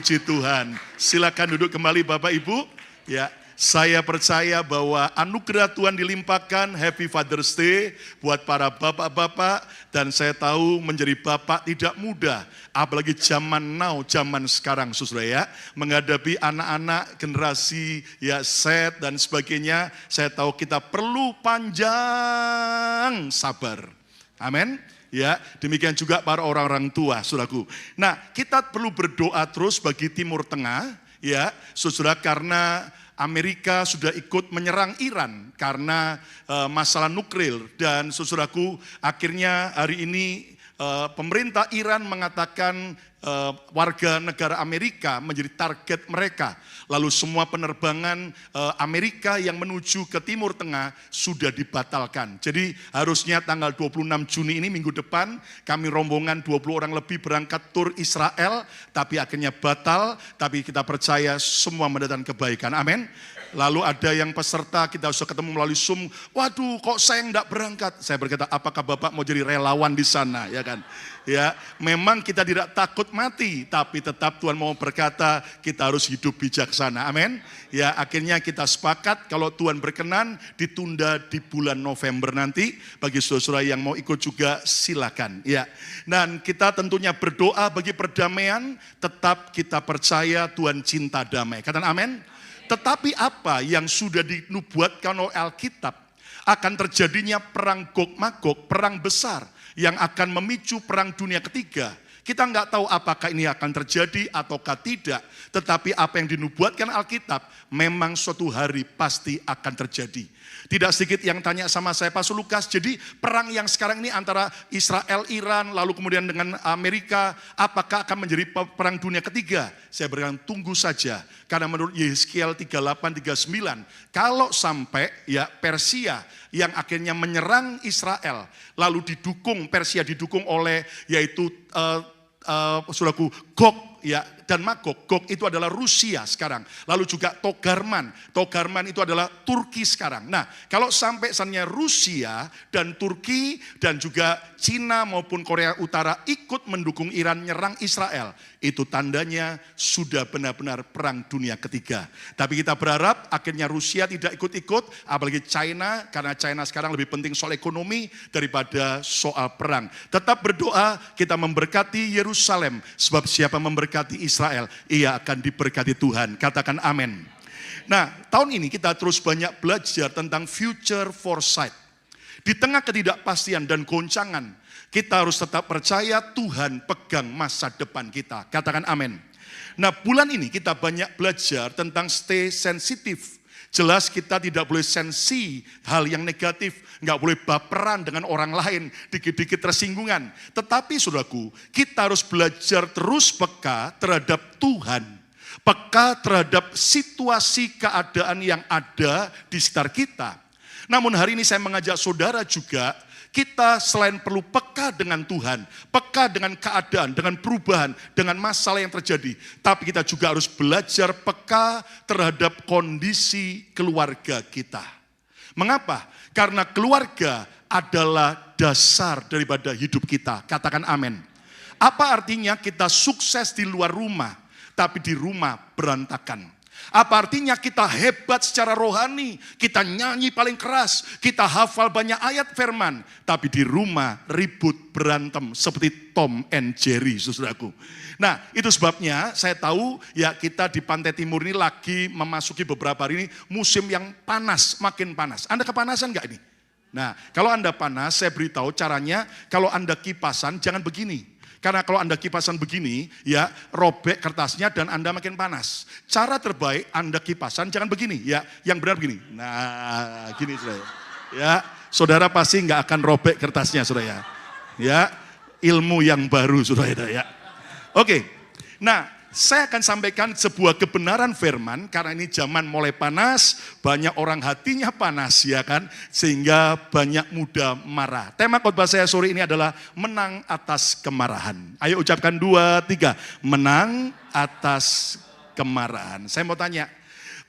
Puji Tuhan. Silakan duduk kembali Bapak Ibu. Ya, saya percaya bahwa anugerah Tuhan dilimpahkan. Happy Father's Day buat para bapak-bapak. Dan saya tahu menjadi bapak tidak mudah. Apalagi zaman now, zaman sekarang saudara ya. Menghadapi anak-anak generasi ya Z dan sebagainya. Saya tahu kita perlu panjang sabar. Amin. Ya, demikian juga para orang-orang tua, saudaraku. Nah, kita perlu berdoa terus bagi Timur Tengah, ya, saudara, karena Amerika sudah ikut menyerang Iran karena masalah nuklir. Dan saudaraku, akhirnya hari ini pemerintah Iran mengatakan warga negara Amerika menjadi target mereka. Lalu semua penerbangan Amerika yang menuju ke Timur Tengah sudah dibatalkan. Jadi harusnya tanggal 26 Juni ini minggu depan kami rombongan 20 orang lebih berangkat tur Israel. Tapi akhirnya batal, tapi kita percaya semua mendatangkan kebaikan. Amin. Lalu ada yang peserta kita sudah ketemu melalui Zoom. Waduh, kok saya enggak berangkat? Saya berkata, apakah Bapak mau jadi relawan di sana, ya kan? Ya, memang kita tidak takut mati, tapi tetap Tuhan mau berkata kita harus hidup bijaksana. Amin. Ya, akhirnya kita sepakat kalau Tuhan berkenan ditunda di bulan November nanti. Bagi saudara-saudara yang mau ikut juga silakan. Ya. Dan kita tentunya berdoa bagi perdamaian. Tetap kita percaya Tuhan cinta damai. Katakan amin. Tetapi apa yang sudah dinubuatkan oleh Alkitab akan terjadinya perang Gog-Magog, perang besar yang akan memicu perang dunia ketiga. Kita nggak tahu apakah ini akan terjadi ataukah tidak. Tetapi apa yang dinubuatkan Alkitab memang suatu hari pasti akan terjadi. Tidak sedikit yang tanya sama saya, Pastor Lukas, jadi perang yang sekarang ini antara Israel, Iran, lalu kemudian dengan Amerika, apakah akan menjadi perang dunia ketiga? Saya berkata, tunggu saja. Karena menurut Yehezkiel 38:39, kalau sampai ya Persia yang akhirnya menyerang Israel, lalu Persia didukung oleh yaitu saudaraku Gog ya dan Magog. Gog itu adalah Rusia sekarang. Lalu juga Togarman. Togarman itu adalah Turki sekarang. Nah, kalau sampai misalnya Rusia dan Turki dan juga Cina maupun Korea Utara ikut mendukung Iran nyerang Israel, itu tandanya sudah benar-benar perang dunia ketiga. Tapi kita berharap akhirnya Rusia tidak ikut-ikut, apalagi China, karena China sekarang lebih penting soal ekonomi daripada soal perang. Tetap berdoa, kita memberkati Yerusalem, sebab siapa memberkati Israel, ia akan diberkati Tuhan. Katakan amin. Nah, tahun ini kita terus banyak belajar tentang future foresight. Di tengah ketidakpastian dan goncangan, kita harus tetap percaya Tuhan pegang masa depan kita. Katakan amin. Nah, bulan ini kita banyak belajar tentang stay sensitive. Jelas kita tidak boleh sensi hal yang negatif, nggak boleh baperan dengan orang lain, dikit-dikit tersinggungan. Tetapi saudaraku, kita harus belajar terus peka terhadap Tuhan. Peka terhadap situasi keadaan yang ada di sekitar kita. Namun hari ini saya mengajak saudara juga, kita selain perlu peka dengan Tuhan, peka dengan keadaan, dengan perubahan, dengan masalah yang terjadi. Tapi kita juga harus belajar peka terhadap kondisi keluarga kita. Mengapa? Karena keluarga adalah dasar daripada hidup kita. Katakan amin. Apa artinya kita sukses di luar rumah, tapi di rumah berantakan? Apa artinya kita hebat secara rohani, kita nyanyi paling keras, kita hafal banyak ayat firman, tapi di rumah ribut berantem seperti Tom and Jerry, saudaraku. Nah, itu sebabnya saya tahu ya kita di Pantai Timur ini lagi memasuki beberapa hari ini musim yang panas, makin panas. Anda kepanasan nggak ini? Nah, kalau Anda panas, saya beritahu caranya, kalau Anda kipasan jangan begini. Karena kalau Anda kipasan begini, ya robek kertasnya dan Anda makin panas. Cara terbaik Anda kipasan jangan begini, ya yang benar begini. Nah, gini saudara. Ya, saudara pasti nggak akan robek kertasnya, saudara. Ya, ilmu yang baru, saudara. Ya, oke. Nah, saya akan sampaikan sebuah kebenaran firman karena ini zaman mulai panas, banyak orang hatinya panas ya kan, sehingga banyak muda marah. Tema khotbah saya sore ini adalah menang atas kemarahan. Ayo ucapkan 2, 3, menang atas kemarahan. Saya mau tanya,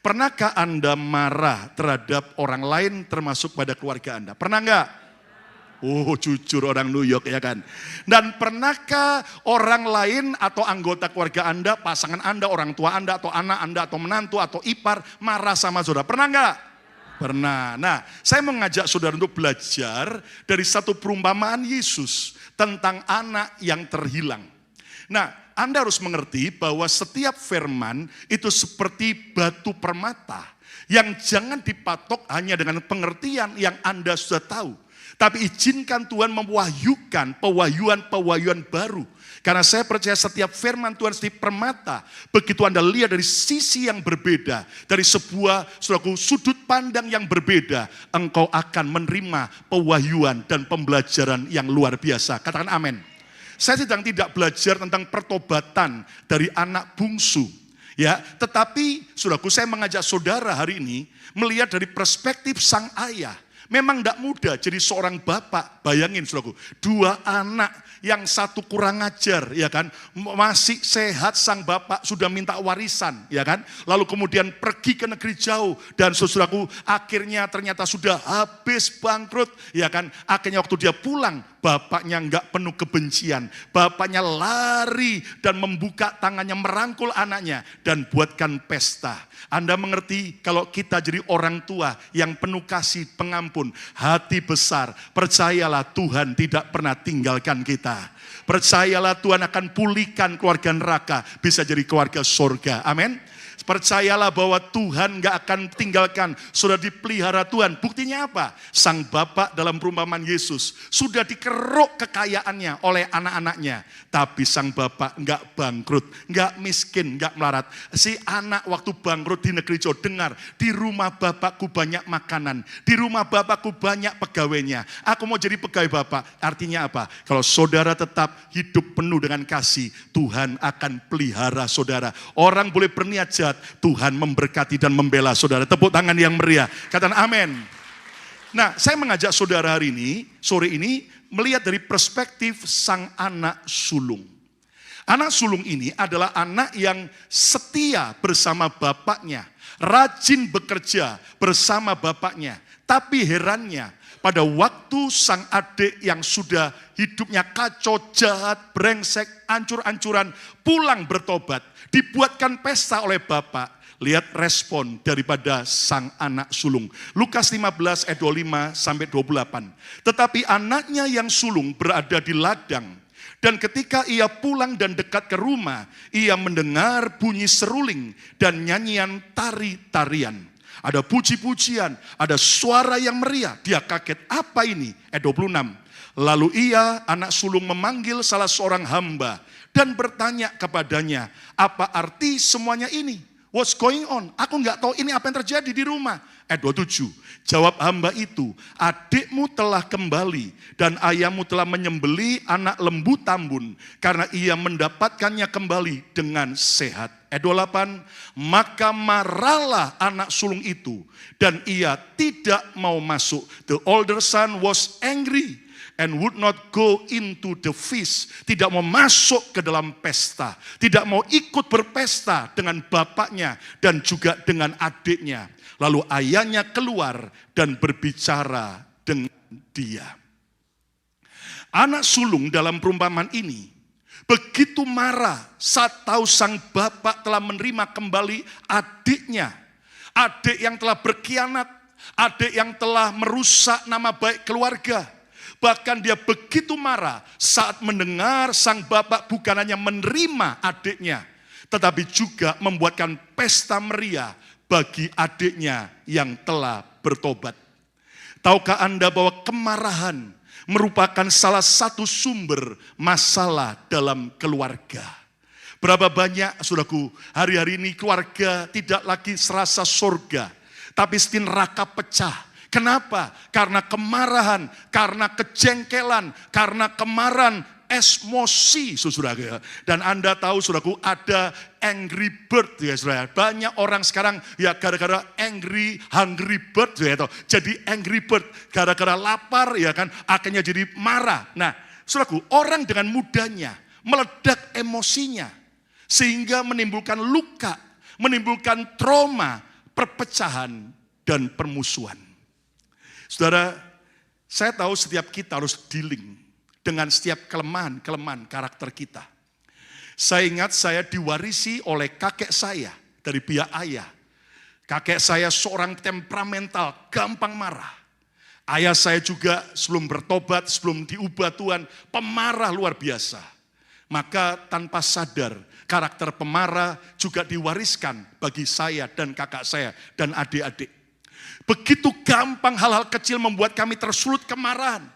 pernahkah Anda marah terhadap orang lain termasuk pada keluarga Anda? Pernah enggak? Oh, jujur orang New York ya kan. Dan pernahkah orang lain atau anggota keluarga Anda, pasangan Anda, orang tua Anda, atau anak Anda, atau menantu, atau ipar marah sama saudara? Pernah enggak? Pernah. Nah, saya mengajak saudara untuk belajar dari satu perumpamaan Yesus tentang anak yang terhilang. Nah, Anda harus mengerti bahwa setiap firman itu seperti batu permata yang jangan dipatok hanya dengan pengertian yang Anda sudah tahu. Tapi izinkan Tuhan mewahyukan pewahyuan baru. Karena saya percaya setiap firman Tuhan seperti permata. Begitu Anda lihat dari sisi yang berbeda. Dari sebuah sudut pandang yang berbeda. Engkau akan menerima pewahyuan dan pembelajaran yang luar biasa. Katakan amin. Saya sedang tidak belajar tentang pertobatan dari anak bungsu. Ya, tetapi saudaraku, saya mengajak saudara hari ini melihat dari perspektif sang ayah. Memang tidak mudah jadi seorang bapak. Bayangin saudaraku, 2 anak yang satu kurang ajar, ya kan? Masih sehat sang bapak sudah minta warisan, ya kan? Lalu kemudian pergi ke negeri jauh dan saudaraku akhirnya ternyata sudah habis bangkrut, ya kan? Akhirnya waktu dia pulang, bapaknya enggak penuh kebencian. Bapaknya lari dan membuka tangannya merangkul anaknya dan buatkan pesta. Anda mengerti kalau kita jadi orang tua yang penuh kasih pengampun, hati besar, percayalah Tuhan tidak pernah tinggalkan kita. Percayalah Tuhan akan pulihkan keluarga neraka, bisa jadi keluarga surga. Amin. Percayalah bahwa Tuhan gak akan tinggalkan, sudah dipelihara Tuhan. Buktinya apa? Sang bapak dalam perumpamaan Yesus sudah dikeruk kekayaannya oleh anak-anaknya. Tapi sang bapak gak bangkrut, gak miskin, gak melarat. Si anak waktu bangkrut di negeri jauh dengar, di rumah bapakku banyak makanan, di rumah bapakku banyak pegawainya. Aku mau jadi pegawai bapak. Artinya apa? Kalau saudara tetap hidup penuh dengan kasih, Tuhan akan pelihara saudara. Orang boleh berniat jahat, Tuhan memberkati dan membela saudara. Tepuk tangan yang meriah. Katakan amin. Nah, saya mengajak saudara hari ini, sore ini, melihat dari perspektif sang anak sulung. Anak sulung ini adalah anak yang setia bersama bapaknya, rajin bekerja bersama bapaknya. Tapi herannya, pada waktu sang adik yang sudah hidupnya kacau, jahat, brengsek, ancur-ancuran, pulang bertobat, dibuatkan pesta oleh bapak. Lihat respon daripada sang anak sulung. Lukas 15 ayat 25 sampai 28. Tetapi anaknya yang sulung berada di ladang. Dan ketika ia pulang dan dekat ke rumah, ia mendengar bunyi seruling dan nyanyian tari-tarian. Ada puji-pujian, ada suara yang meriah. Dia kaget, apa ini? Ayat 26. Lalu ia, anak sulung, memanggil salah seorang hamba dan bertanya kepadanya, apa arti semuanya ini? What's going on? Aku nggak tahu ini apa yang terjadi di rumah. Ayat 27. Jawab hamba itu, adikmu telah kembali dan ayahmu telah menyembelih anak lembu tambun karena ia mendapatkannya kembali dengan sehat. Ayat 28. Maka marahlah anak sulung itu dan ia tidak mau masuk. The older son was angry and would not go into the feast. Tidak mau masuk ke dalam pesta. Tidak mau ikut berpesta dengan bapaknya dan juga dengan adiknya. Lalu ayahnya keluar dan berbicara dengan dia. Anak sulung dalam perumpamaan ini begitu marah saat tahu sang bapak telah menerima kembali adiknya. Adik yang telah berkhianat, adik yang telah merusak nama baik keluarga. Bahkan dia begitu marah saat mendengar sang bapak bukan hanya menerima adiknya, tetapi juga membuatkan pesta meriah bagi adiknya yang telah bertobat. Tahukah Anda bahwa kemarahan merupakan salah satu sumber masalah dalam keluarga? Berapa banyak, saudaraku, hari-hari ini keluarga tidak lagi serasa surga, tapi seperti neraka pecah. Kenapa? Karena kemarahan, karena kejengkelan, karena kemarahan, emosi, saudara. Dan Anda tahu, saudaraku, ada angry bird, ya saudara. Banyak orang sekarang ya gara-gara hungry bird, ya toh. Jadi angry bird, gara-gara lapar, ya kan, akhirnya jadi marah. Nah, saudaraku, orang dengan mudahnya meledak emosinya, sehingga menimbulkan luka, menimbulkan trauma, perpecahan, dan permusuhan. Saudara, Saya tahu setiap kita harus dealing dengan setiap kelemahan karakter kita. Saya ingat saya diwarisi oleh kakek saya dari pihak ayah. Kakek saya seorang temperamental, gampang marah. Ayah saya juga sebelum bertobat, sebelum diubah Tuhan, pemarah luar biasa. Maka tanpa sadar, karakter pemarah juga diwariskan bagi saya dan kakak saya dan adik-adik. Begitu gampang hal-hal kecil membuat kami tersulut kemarahan.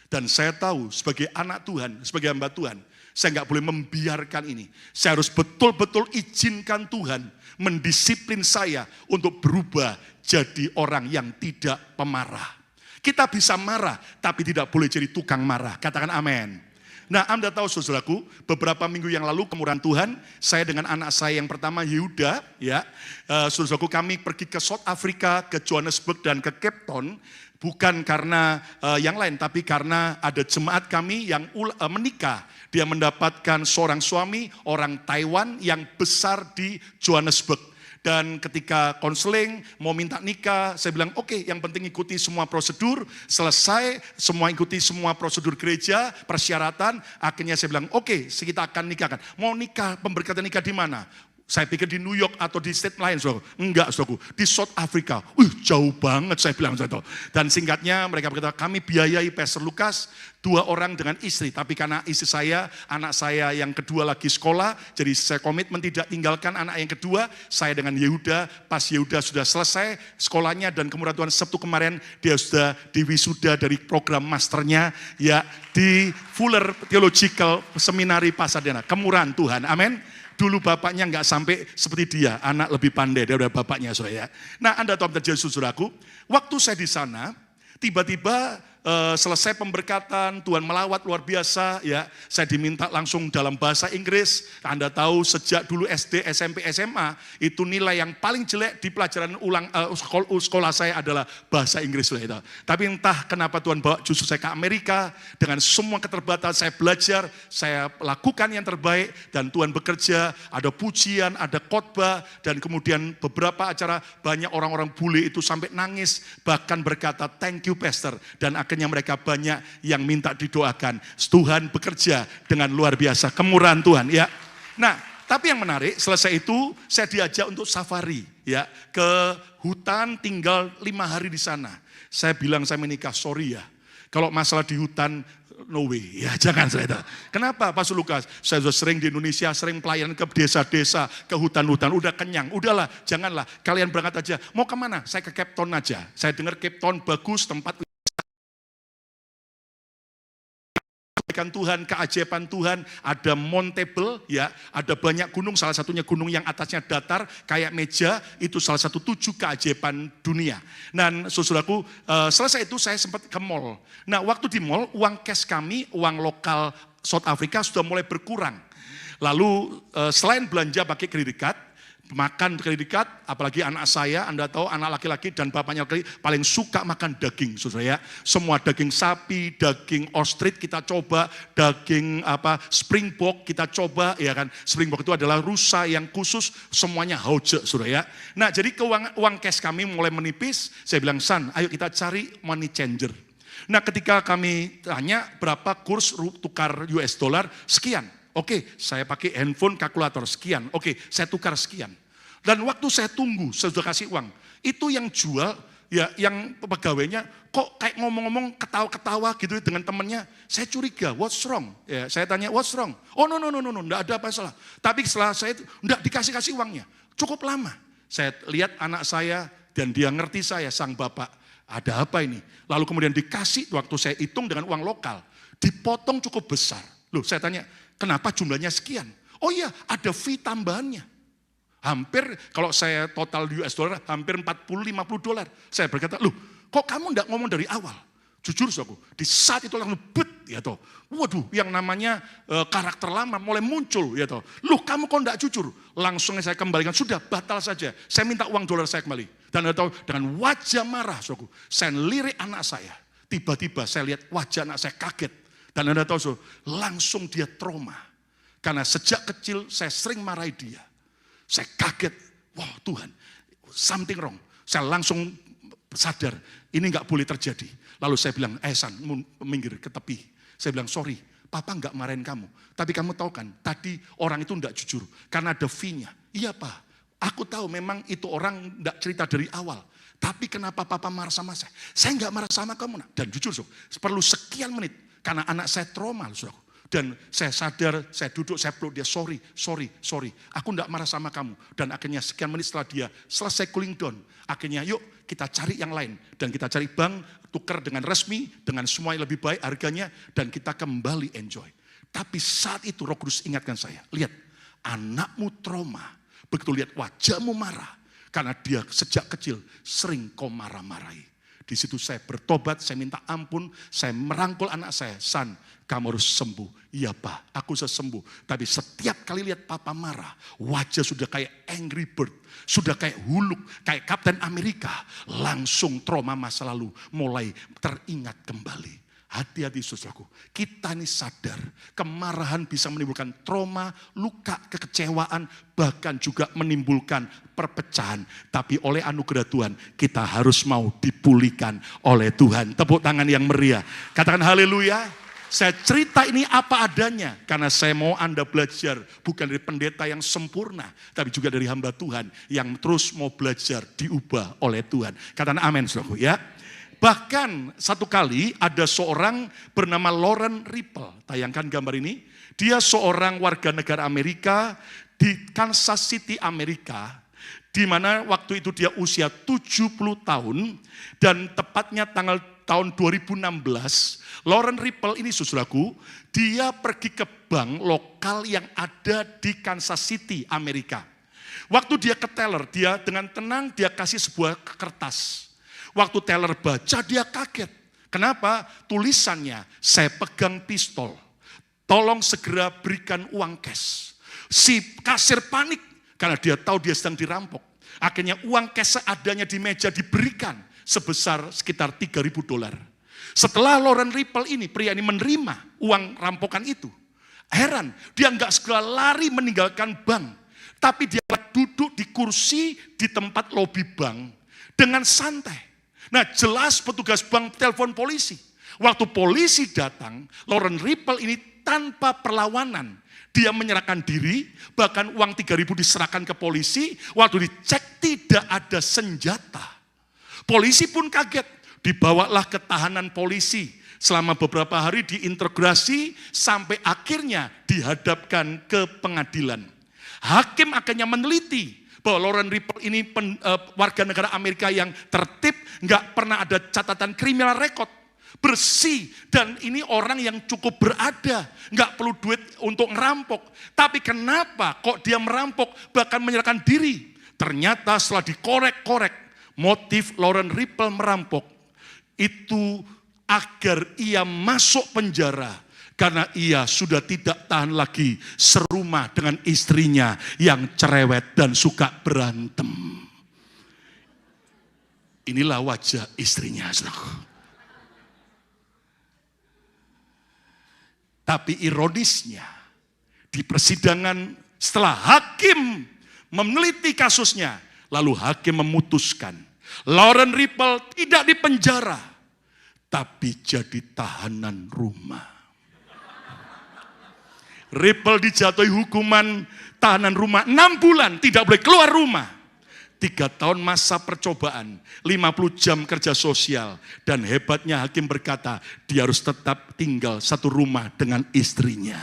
Dan saya tahu sebagai anak Tuhan, sebagai hamba Tuhan, saya nggak boleh membiarkan ini. Saya harus betul-betul izinkan Tuhan mendisiplin saya untuk berubah jadi orang yang tidak pemarah. Kita bisa marah, tapi tidak boleh jadi tukang marah. Katakan amin. Nah, Anda tahu saudaraku, beberapa minggu yang lalu kemurahan Tuhan, saya dengan anak saya yang pertama Yehuda, saudaraku kami pergi ke South Africa, ke Johannesburg dan ke Cape Town, bukan karena yang lain, tapi karena ada jemaat kami yang menikah. Dia mendapatkan seorang suami, orang Taiwan yang besar di Johannesburg. Dan ketika konseling, mau minta nikah, saya bilang oke, yang penting ikuti semua prosedur, selesai, semua ikuti semua prosedur gereja, persyaratan, akhirnya saya bilang oke, kita akan nikahkan. Mau nikah, pemberkatan nikah di mana? Saya pikir di New York atau di state lain, saudara. Enggak, saudara. Di South Africa. Jauh banget, saya bilang, saudara. Dan singkatnya mereka berkata, kami biayai Pastor Lukas, 2 orang dengan istri. Tapi karena istri saya, anak saya yang kedua lagi sekolah, jadi saya komitmen tidak tinggalkan anak yang kedua. Saya dengan Yehuda, pas Yehuda sudah selesai sekolahnya dan kemurahan Tuhan Sabtu kemarin, dia sudah diwisuda dari program masternya ya di Fuller Theological Seminary Pasadena. Kemurahan Tuhan, amin. Dulu bapaknya nggak sampai seperti dia, anak lebih pandai daripada bapaknya, saudara ya. Nah, Anda tahu terjadi saudaraku, waktu saya di sana, tiba-tiba selesai pemberkatan, Tuhan melawat luar biasa, ya. Saya diminta langsung dalam bahasa Inggris. Anda tahu sejak dulu SD, SMP, SMA, itu nilai yang paling jelek di pelajaran sekolah saya adalah bahasa Inggris. Tapi entah kenapa Tuhan bawa justru saya ke Amerika, dengan semua keterbatasan saya belajar, saya lakukan yang terbaik, dan Tuhan bekerja, ada pujian, ada khotbah, dan kemudian beberapa acara, banyak orang-orang bule itu sampai nangis, bahkan berkata, thank you pastor, dan akhirnya mereka banyak yang minta didoakan. Tuhan bekerja dengan luar biasa, kemurahan Tuhan ya. Nah, tapi yang menarik, selesai itu saya diajak untuk safari ya ke hutan, tinggal 5 hari di sana. Saya bilang saya menikah, sorry ya. Kalau masalah di hutan, no way, ya jangan saya. Kenapa Pastor Lukas? Saya sudah sering di Indonesia, sering pelayanan ke desa-desa, ke hutan-hutan, udah kenyang, udahlah, janganlah, kalian berangkat aja. Mau kemana? Saya ke Cape Town aja. Saya dengar Cape Town bagus, tempat Tuhan, keajaiban Tuhan, ada Mount Table, ya, ada banyak gunung, salah satunya gunung yang atasnya datar, kayak meja, itu salah satu 7 keajaiban dunia. Dan saudaraku, selesai itu saya sempat ke mall. Nah, waktu di mall, uang cash kami, uang lokal South Africa sudah mulai berkurang. Lalu selain belanja pakai kredit card, makan kredit card, apalagi anak saya, Anda tahu anak laki-laki dan bapaknya paling suka makan daging, saudara ya. Semua daging sapi, daging ostrich kita coba, daging springbok kita coba, ya kan. Springbok itu adalah rusa yang khusus, semuanya hauce, saudara ya. Nah, jadi uang cash kami mulai menipis, saya bilang, San, ayo kita cari money changer. Nah, ketika kami tanya berapa kurs tukar US dollar, sekian. Oke, saya pakai handphone kalkulator sekian. Oke, saya tukar sekian. Dan waktu saya tunggu, saya sudah kasih uang. Itu yang jual, ya yang pegawainya kok kayak ngomong-ngomong ketawa-ketawa gitu dengan temannya. Saya curiga, what's wrong? Ya, saya tanya, what's wrong? Oh no, enggak ada apa salah. Tapi setelah saya enggak dikasih uangnya. Cukup lama. Saya lihat anak saya dan dia ngerti saya, sang bapak. Ada apa ini? Lalu kemudian dikasih, waktu saya hitung dengan uang lokal, dipotong cukup besar. Loh, saya tanya, kenapa jumlahnya sekian? Oh iya, ada fee tambahannya. Hampir, kalau saya total US dollar, hampir 40-50 dolar. Saya berkata, loh, kok kamu enggak ngomong dari awal? Jujur, saudaraku, di saat itu langsung bet, ya toh. Waduh, yang namanya karakter lama mulai muncul, ya toh. Loh, kamu kok enggak jujur? Langsung saya kembalikan, sudah batal saja. Saya minta uang dolar saya kembali. Dan Anda tahu, dengan wajah marah, saudaraku, saya lirik anak saya. Tiba-tiba saya lihat wajah anak saya kaget. Dan Anda tahu, langsung dia trauma. Karena sejak kecil saya sering marahi dia. Saya kaget, wah Tuhan, something wrong. Saya langsung sadar, ini nggak boleh terjadi. Lalu saya bilang, San, minggir ke tepi. Saya bilang, sorry, Papa nggak marahin kamu. Tapi kamu tahu kan, tadi orang itu nggak jujur. Karena ada fee-nya. Iya Pak, aku tahu memang itu orang nggak cerita dari awal. Tapi kenapa Papa marah sama saya? Saya nggak marah sama kamu. Nak. Dan jujur, perlu sekian menit. Karena anak saya trauma, saudara. Dan saya sadar, saya duduk, saya peluk dia, sorry. Aku enggak marah sama kamu. Dan akhirnya sekian menit setelah dia selesai cooling down. Akhirnya yuk kita cari yang lain. Dan kita cari bank, tukar dengan resmi, dengan semua yang lebih baik harganya. Dan kita kembali enjoy. Tapi saat itu Roh Kudus ingatkan saya. Lihat, anakmu trauma. Begitu lihat wajahmu marah. Karena dia sejak kecil sering kau marah-marahi. Di situ saya bertobat, saya minta ampun, saya merangkul anak saya. San, kamu harus sembuh. Iya Pak, aku bisa sembuh. Tapi setiap kali lihat Papa marah, wajah sudah kayak Angry Bird. Sudah kayak Hulk, kayak Kapten Amerika. Langsung trauma masa lalu mulai teringat kembali. Hati-hati saudaraku, kita ini sadar kemarahan bisa menimbulkan trauma, luka, kekecewaan, bahkan juga menimbulkan perpecahan. Tapi oleh anugerah Tuhan, kita harus mau dipulihkan oleh Tuhan. Tepuk tangan yang meriah. Katakan haleluya. Saya cerita ini apa adanya, karena saya mau Anda belajar bukan dari pendeta yang sempurna, tapi juga dari hamba Tuhan yang terus mau belajar diubah oleh Tuhan. Katakan amin saudaraku ya. Bahkan satu kali ada seorang bernama Lauren Ripple. Tayangkan gambar ini. Dia seorang warga negara Amerika di Kansas City, Amerika. Di mana waktu itu dia usia 70 tahun. Dan tepatnya tahun 2016. Lauren Ripple ini saudaraku, dia pergi ke bank lokal yang ada di Kansas City, Amerika. Waktu dia ke teller, dia dengan tenang dia kasih sebuah kertas. Waktu teller baca dia kaget. Kenapa? Tulisannya, saya pegang pistol. Tolong segera berikan uang cash. Si kasir panik karena dia tahu dia sedang dirampok. Akhirnya uang cash seadanya di meja diberikan sebesar sekitar $3.000. Setelah Lauren Ripple ini, pria ini menerima uang rampokan itu. Heran, dia nggak segera lari meninggalkan bank. Tapi dia duduk di kursi di tempat lobi bank dengan santai. Nah jelas petugas bank telepon polisi. Waktu polisi datang, Lauren Ripple ini tanpa perlawanan. Dia menyerahkan diri, bahkan uang 3.000 diserahkan ke polisi. Waktu dicek tidak ada senjata. Polisi pun kaget, dibawalah ke tahanan polisi. Selama beberapa hari diintegrasi sampai akhirnya dihadapkan ke pengadilan. Hakim akhirnya meneliti bahwa Lauren Ripple ini warga negara Amerika yang tertib, nggak pernah ada catatan kriminal rekod, bersih, dan ini orang yang cukup berada, nggak perlu duit untuk merampok. Tapi kenapa kok dia merampok bahkan menyerahkan diri? Ternyata setelah dikorek-korek, motif Lauren Ripple merampok itu agar ia masuk penjara. Karena ia sudah tidak tahan lagi serumah dengan istrinya yang cerewet dan suka berantem. Inilah wajah istrinya. Tapi ironisnya, di persidangan setelah hakim meneliti kasusnya, lalu hakim memutuskan Lauren Ripple tidak dipenjara, tapi jadi tahanan rumah. Ripple dijatuhi hukuman tahanan rumah 6 bulan, tidak boleh keluar rumah. 3 tahun masa percobaan, 50 jam kerja sosial. Dan hebatnya hakim berkata, dia harus tetap tinggal satu rumah dengan istrinya.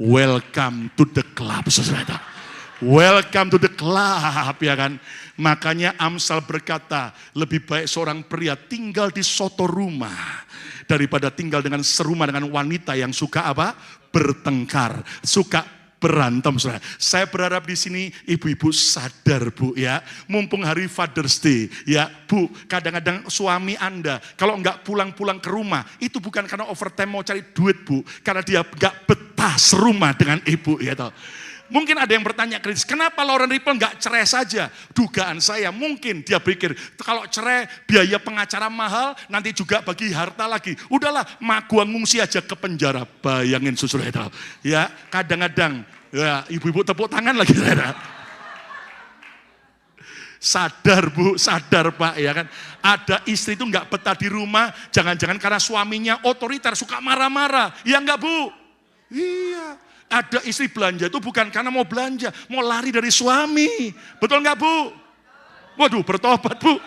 Welcome to the club, saudara. Welcome to the club, ya kan. Makanya Amsal berkata, lebih baik seorang pria tinggal di soto rumah daripada tinggal dengan serumah dengan wanita yang suka apa? Bertengkar, suka berantem. Saudara. Saya berharap di sini ibu-ibu sadar Bu ya, mumpung hari Father's Day ya Bu, kadang-kadang suami Anda kalau enggak pulang-pulang ke rumah itu bukan karena overtime mau cari duit Bu, karena dia enggak betah serumah dengan ibu ya toh. Mungkin ada yang bertanya kritis, kenapa Lauren Ripple nggak cerai saja? Dugaan saya mungkin dia pikir, kalau cerai biaya pengacara mahal, nanti juga bagi harta lagi. Udahlah, gua ngungsi aja ke penjara. Bayangin saudara itu. Ya, kadang-kadang, ya ibu-ibu tepuk tangan lagi saudara. Sadar Bu, sadar Pak ya kan. Ada istri itu nggak betah di rumah, jangan-jangan karena suaminya otoriter, suka marah-marah. Ya enggak Bu? Iya. Ada istri belanja itu bukan karena mau belanja, mau lari dari suami. Betul nggak Bu? Waduh, bertobat Bu.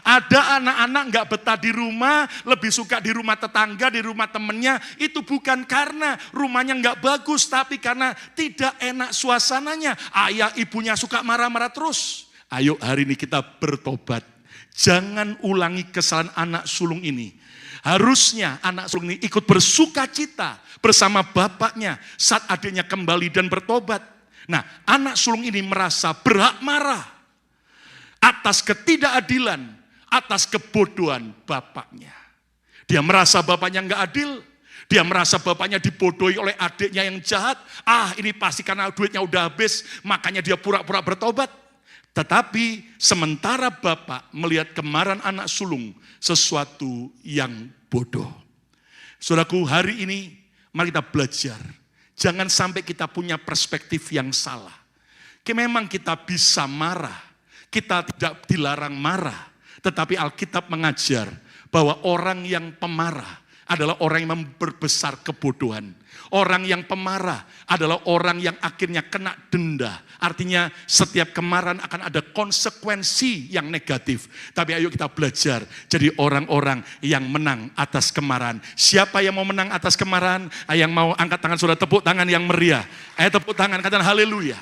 Ada anak-anak nggak betah di rumah, lebih suka di rumah tetangga, di rumah temennya. Itu bukan karena rumahnya nggak bagus, tapi karena tidak enak suasananya. Ayah ibunya suka marah-marah terus. Ayo hari ini kita bertobat. Jangan ulangi kesalahan anak sulung ini. Harusnya anak sulung ini ikut bersuka cita bersama bapaknya saat adiknya kembali dan bertobat. Nah, anak sulung ini merasa berhak marah atas ketidakadilan, atas kebodohan bapaknya. Dia merasa bapaknya nggak adil. Dia merasa bapaknya dibodohi oleh adiknya yang jahat. Ini pasti karena duitnya udah habis, makanya dia pura-pura bertobat. Tetapi sementara bapak melihat kemarahan anak sulung sesuatu yang bodoh. Saudaraku, hari ini mari kita belajar. Jangan sampai kita punya perspektif yang salah. Memang kita bisa marah. Kita tidak dilarang marah. Tetapi Alkitab mengajar bahwa orang yang pemarah adalah orang yang memperbesar kebodohan. Orang yang pemarah adalah orang yang akhirnya kena denda. Artinya setiap kemarahan akan ada konsekuensi yang negatif. Tapi ayo kita belajar jadi orang-orang yang menang atas kemarahan. Siapa yang mau menang atas kemarahan? Yang mau angkat tangan, saudara, tepuk tangan yang meriah. Ayo tepuk tangan, katakan haleluya.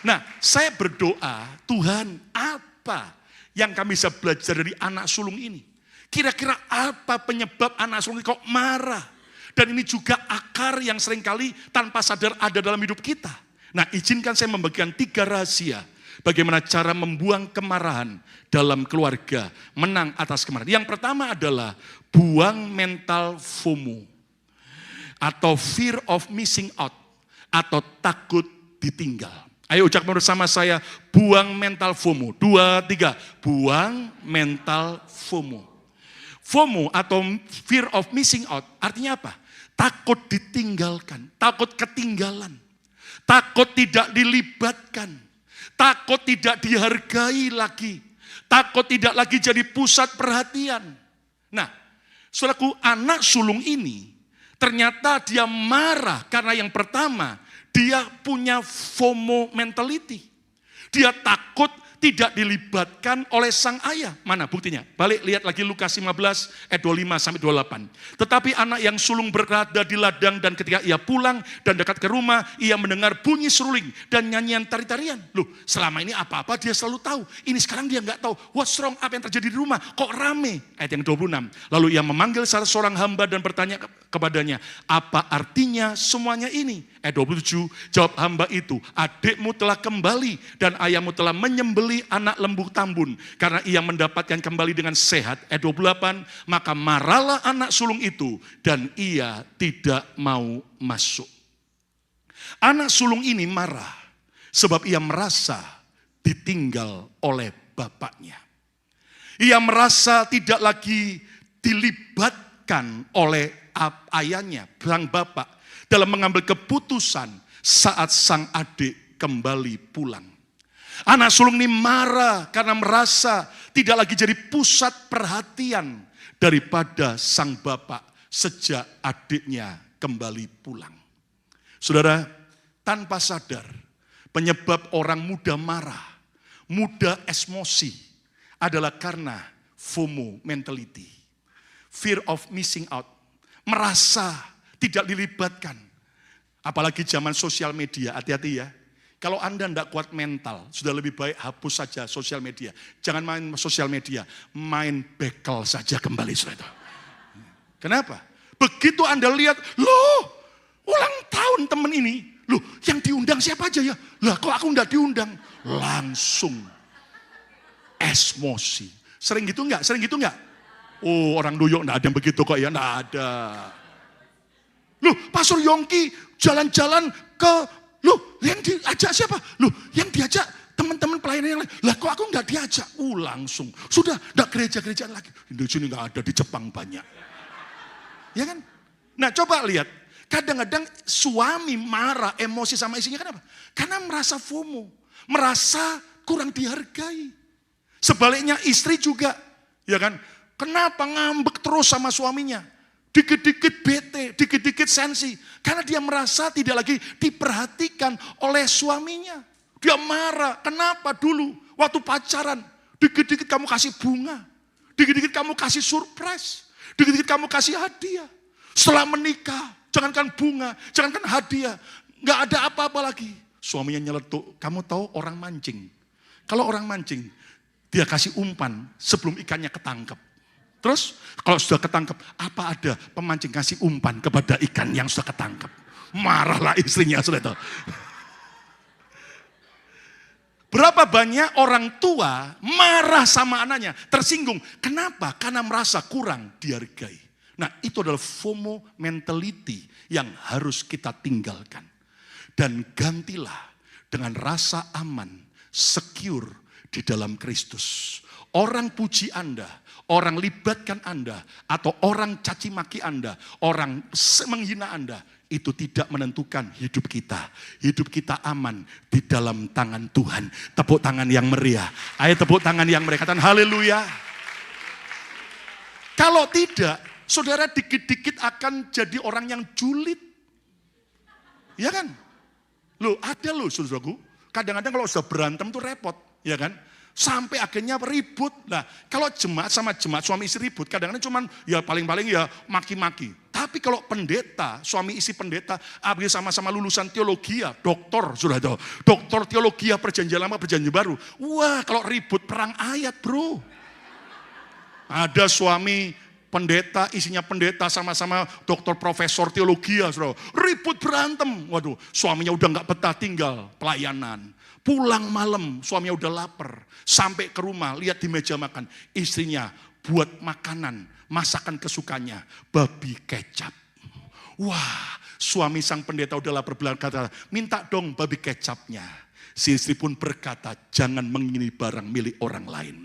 Nah, saya berdoa, Tuhan, apa yang kami bisa belajar dari anak sulung ini? Kira-kira apa penyebab anak sulung ini kok marah? Dan ini juga akar yang seringkali tanpa sadar ada dalam hidup kita. Nah, izinkan saya membagikan 3 rahasia. Bagaimana cara membuang kemarahan dalam keluarga, menang atas kemarahan. Yang pertama adalah buang mental FOMO. Atau fear of missing out. Atau takut ditinggal. Ayo ucapkan bersama saya, buang mental FOMO. 2, 3, buang mental FOMO. FOMO atau fear of missing out artinya apa? Takut ditinggalkan, takut ketinggalan, takut tidak dilibatkan, takut tidak dihargai lagi, takut tidak lagi jadi pusat perhatian. Nah, saudaraku, anak sulung ini ternyata dia marah karena yang pertama, dia punya FOMO mentality. Dia takut tidak dilibatkan oleh sang ayah. Mana buktinya? Balik lihat lagi Lukas 15 ayat 25 sampai 28. Tetapi anak yang sulung berada di ladang dan ketika ia pulang dan dekat ke rumah, ia mendengar bunyi seruling dan nyanyian tari-tarian. Loh, selama ini apa-apa dia selalu tahu. Ini sekarang dia nggak tahu. What's wrong? Apa yang terjadi di rumah? Kok rame? Ayat yang 26. Lalu ia memanggil salah seorang hamba dan bertanya kepadanya, apa artinya semuanya ini? Ayat 27, jawab hamba itu, adikmu telah kembali dan ayahmu telah menyembelih anak lembu tambun karena ia mendapatkan kembali dengan sehat. Ayat 28, maka marahlah anak sulung itu dan ia tidak mau masuk. Anak sulung ini marah sebab ia merasa ditinggal oleh bapaknya. Ia merasa tidak lagi dilibatkan oleh ayahnya, sang bapak, dalam mengambil keputusan saat sang adik kembali pulang. Anak sulung ini marah karena merasa tidak lagi jadi pusat perhatian daripada sang bapak sejak adiknya kembali pulang. Saudara, tanpa sadar penyebab orang mudah marah, mudah emosi adalah karena FOMO mentality. Fear of missing out. Merasa tidak dilibatkan. Apalagi zaman sosial media, hati-hati ya. Kalau Anda tidak kuat mental, sudah lebih baik hapus saja sosial media. Jangan main sosial media, main bekel saja kembali. Saudara. Kenapa? Begitu Anda lihat, loh ulang tahun teman ini, loh yang diundang siapa aja ya? Lah kok aku tidak diundang? Langsung emosi. Sering gitu enggak? Sering gitu enggak? Oh, orang New York enggak ada yang begitu kok ya, enggak ada. Loh, Pastor Yongki jalan-jalan ke, loh yang diajak siapa? Loh, yang diajak teman-teman pelayanan yang lain. Lah kok aku enggak diajak? Langsung. Sudah, enggak gereja-gereja lagi. Di sini enggak ada, di Jepang banyak. Ya kan? Nah, coba lihat. Kadang-kadang suami marah, emosi sama istrinya, kenapa? Karena merasa FOMO. merasa kurang dihargai. Sebaliknya istri juga, ya kan? Kenapa ngambek terus sama suaminya? Dikit-dikit bete, dikit-dikit sensi. Karena dia merasa tidak lagi diperhatikan oleh suaminya. Dia marah, kenapa dulu waktu pacaran, dikit-dikit kamu kasih bunga, dikit-dikit kamu kasih surprise, dikit-dikit kamu kasih hadiah. Setelah menikah, jangankan bunga, jangankan hadiah, nggak ada apa-apa lagi. Suaminya nyeletuk, kamu tahu orang mancing. Kalau orang mancing, dia kasih umpan sebelum ikannya ketangkep. Terus kalau sudah ketangkep, apa ada pemancing kasih umpan kepada ikan yang sudah ketangkep? Marahlah istrinya, saudara. Berapa banyak orang tua marah sama anaknya, tersinggung. Kenapa? Karena merasa kurang dihargai. Nah, itu adalah FOMO mentality yang harus kita tinggalkan. Dan gantilah dengan rasa aman, secure di dalam Kristus. Orang puji Anda, orang libatkan Anda, atau orang caci maki Anda, orang menghina Anda, itu tidak menentukan hidup kita. Hidup kita aman di dalam tangan Tuhan. Tepuk tangan yang meriah. Ayo tepuk tangan yang meriah. Katakan haleluya. Kalau tidak, saudara dikit-dikit akan jadi orang yang julid. Ya kan? Loh, ada loh saudaraku. Kadang-kadang kalau sudah berantem tuh repot. Ya kan? Sampai akhirnya ribut. Nah, kalau jemaat sama jemaat suami istri ribut, kadang-kadang cuman ya paling-paling ya maki-maki. Tapi kalau pendeta, suami istri pendeta, habis sama-sama lulusan teologi ya, doktor, sudah tahu. Doktor teologi ya, perjanjian lama, perjanjian baru. Wah, kalau ribut perang ayat, bro. Ada suami pendeta, isinya pendeta sama-sama doktor profesor teologi ya, saudara. Ribut berantem. Waduh, suaminya udah nggak betah tinggal pelayanan. Pulang malam, suaminya udah lapar. Sampai ke rumah, lihat di meja makan. Istrinya buat makanan, masakan kesukaannya, babi kecap. Wah, suami sang pendeta udah lapar, berkata, minta dong babi kecapnya. Si istri pun berkata, jangan mengingini barang milik orang lain.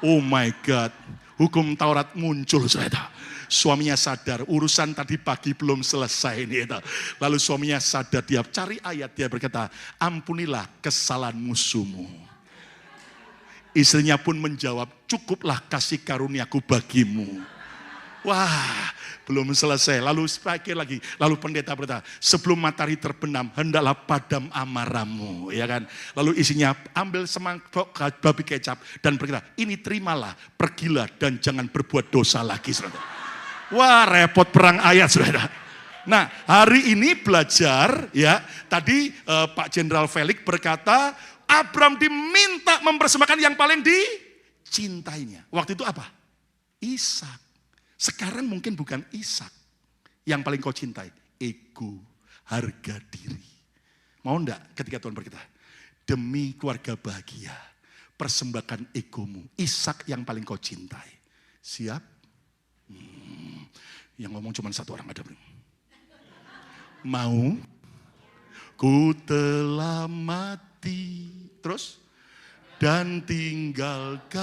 Oh my God, hukum Taurat muncul, saudara. Suaminya sadar, urusan tadi pagi belum selesai nih. Lalu suaminya sadar, dia cari ayat, dia berkata, ampunilah kesalahan musuhmu. Istrinya pun menjawab, cukuplah kasih karuniaku bagimu. Wah, belum selesai. Lalu sepakir lagi, lalu pendeta berkata, sebelum matahari terbenam, hendaklah padam amarahmu. Ya kan? Lalu isinya ambil semangkuk babi kecap dan berkata, ini terimalah, pergilah dan jangan berbuat dosa lagi. Saudara. Wah, repot perang ayat, saudara. Nah, hari ini belajar, ya. Tadi Pak Jenderal Felix berkata, Abraham diminta mempersembahkan yang paling dicintainya. Waktu itu apa? Ishak. Sekarang mungkin bukan Ishak yang paling kau cintai. Ego, harga diri. Mau enggak ketika Tuhan berkata, demi keluarga bahagia, persembahkan egomu. Ishak yang paling kau cintai. Siap? Yang ngomong cuma satu orang, ada belum? Mau? Ku telah mati. Terus? Dan tinggalkan.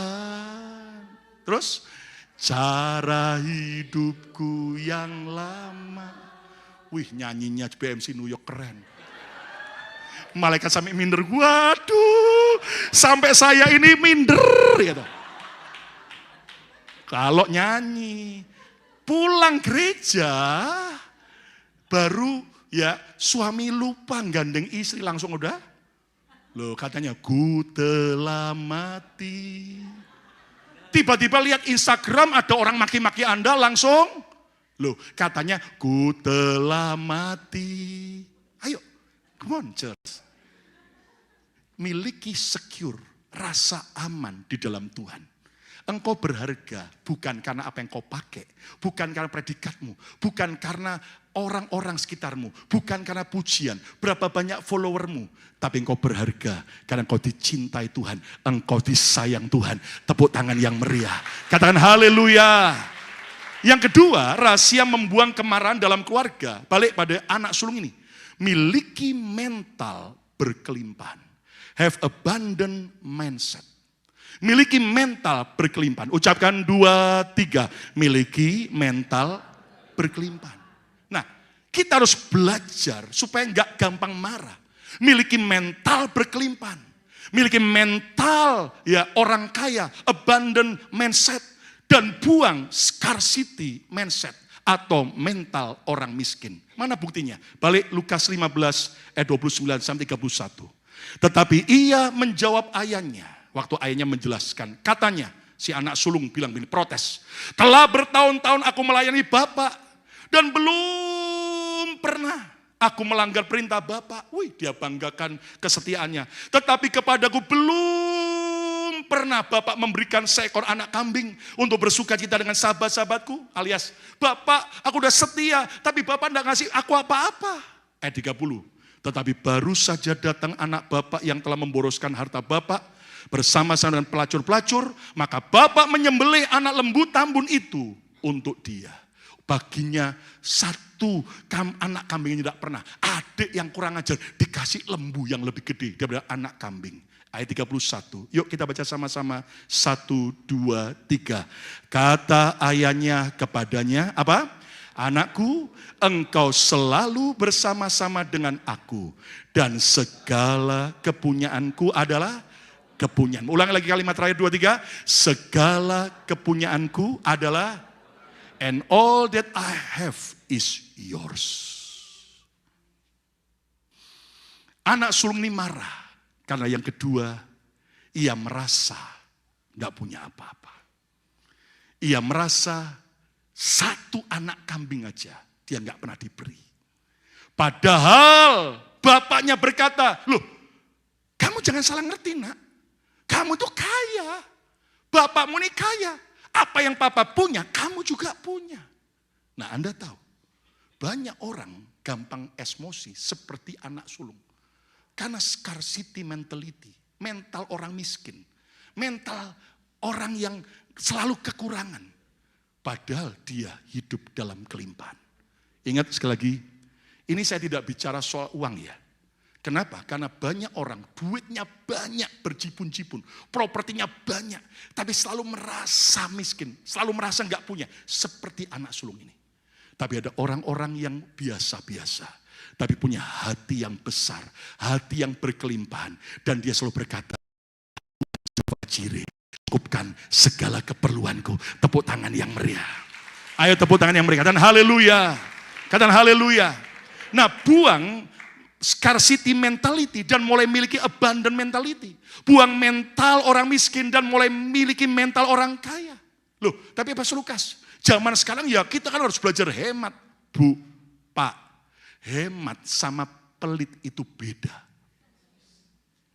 Terus? Cara hidupku yang lama. Wih, nyanyinya BMC New York keren. Malaikat sampai minder. Waduh, sampai saya ini minder. Gitu. Kalau nyanyi. Pulang gereja, baru ya suami lupa gandeng istri langsung udah. Loh katanya, ku telah mati. Tiba-tiba lihat Instagram ada orang maki-maki Anda langsung. Loh katanya, ku telah mati. Ayo, come on church. Miliki secure, rasa aman di dalam Tuhan. Engkau berharga bukan karena apa yang kau pakai, bukan karena predikatmu, bukan karena orang-orang sekitarmu, bukan karena pujian, berapa banyak followermu, tapi engkau berharga karena engkau dicintai Tuhan, engkau disayang Tuhan. Tepuk tangan yang meriah. Katakan haleluya. Yang kedua, rahasia membuang kemarahan dalam keluarga, balik pada anak sulung ini. Miliki mental berkelimpahan. Have abundant mindset. Miliki mental berkelimpahan. Ucapkan 2, 3. Miliki mental berkelimpahan. Nah, kita harus belajar supaya enggak gampang marah. Miliki mental berkelimpahan. miliki mental ya orang kaya, abundant mindset, dan buang scarcity mindset atau mental orang miskin. Mana buktinya? Balik Lukas 15 ayat 29 sampai 31. Tetapi ia menjawab ayahnya, waktu ayahnya menjelaskan, katanya si anak sulung bilang begini, protes. Telah bertahun-tahun aku melayani Bapak dan belum pernah aku melanggar perintah Bapak. Wih, dia banggakan kesetiaannya. Tetapi kepadaku belum pernah Bapak memberikan seekor anak kambing untuk bersuka cita dengan sahabat-sahabatku. Alias, Bapak, aku udah setia, tapi Bapak enggak ngasih aku apa-apa. Ayat 30. Tetapi baru saja datang anak Bapak yang telah memboroskan harta Bapak bersama-sama dengan pelacur-pelacur, maka Bapak menyembelih anak lembu tambun itu untuk dia. Baginya satu anak kambing yang tidak pernah. Adik yang kurang ajar dikasih lembu yang lebih gede daripada anak kambing. Ayat 31. Yuk kita baca sama-sama. 1, 2, 3. Kata ayahnya kepadanya, apa? Anakku, engkau selalu bersama-sama dengan aku. Dan segala kepunyaanku adalah kepunyaanmu. Ulang lagi kalimat terakhir 2, 3. Segala kepunyaanku adalah, and all that I have is yours. Anak sulung ini marah. Karena yang kedua, ia merasa tidak punya apa-apa. Ia merasa satu anak kambing aja dia nggak pernah diberi. Padahal bapaknya berkata, loh kamu jangan salah ngerti nak. Kamu tuh kaya. Bapakmu ini kaya. Apa yang papa punya, kamu juga punya. Nah Anda tahu, banyak orang gampang emosi seperti anak sulung. Karena scarcity mentality, mental orang miskin, mental orang yang selalu kekurangan. Padahal dia hidup dalam kelimpahan. Ingat sekali lagi, ini saya tidak bicara soal uang ya. Kenapa? Karena banyak orang duitnya banyak berjibun-jibun, propertinya banyak, tapi selalu merasa miskin, selalu merasa nggak punya, seperti anak sulung ini. Tapi ada orang-orang yang biasa-biasa, tapi punya hati yang besar, hati yang berkelimpahan, dan dia selalu berkata, cukupkan segala keperluanku. Tepuk tangan yang meriah. Ayo tepuk tangan yang meriah. Dan haleluya. Katakan haleluya. Nah, buang scarcity mentality dan mulai miliki abundant mentality. Buang mental orang miskin dan mulai miliki mental orang kaya. Loh, tapi Pastor Lukas, zaman sekarang ya kita kan harus belajar hemat. Bu, Pak, hemat sama pelit itu beda.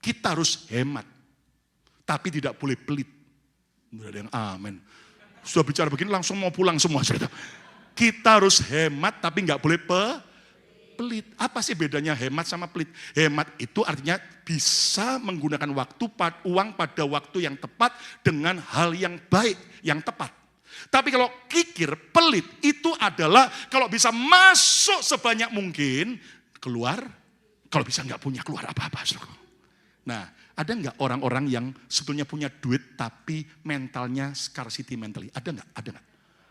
Kita harus hemat, tapi tidak boleh pelit. Tidak ada yang amin. Sudah bicara begini langsung mau pulang semua. Kita harus hemat tapi nggak boleh pelit. Apa sih bedanya hemat sama pelit? Hemat itu artinya bisa menggunakan uang pada waktu yang tepat dengan hal yang baik, yang tepat. Tapi kalau kikir, pelit itu adalah kalau bisa masuk sebanyak mungkin, keluar, kalau bisa nggak punya keluar apa-apa. Nah, ada nggak orang-orang yang sebetulnya punya duit tapi mentalnya scarcity mentally? Ada nggak? Ada nggak?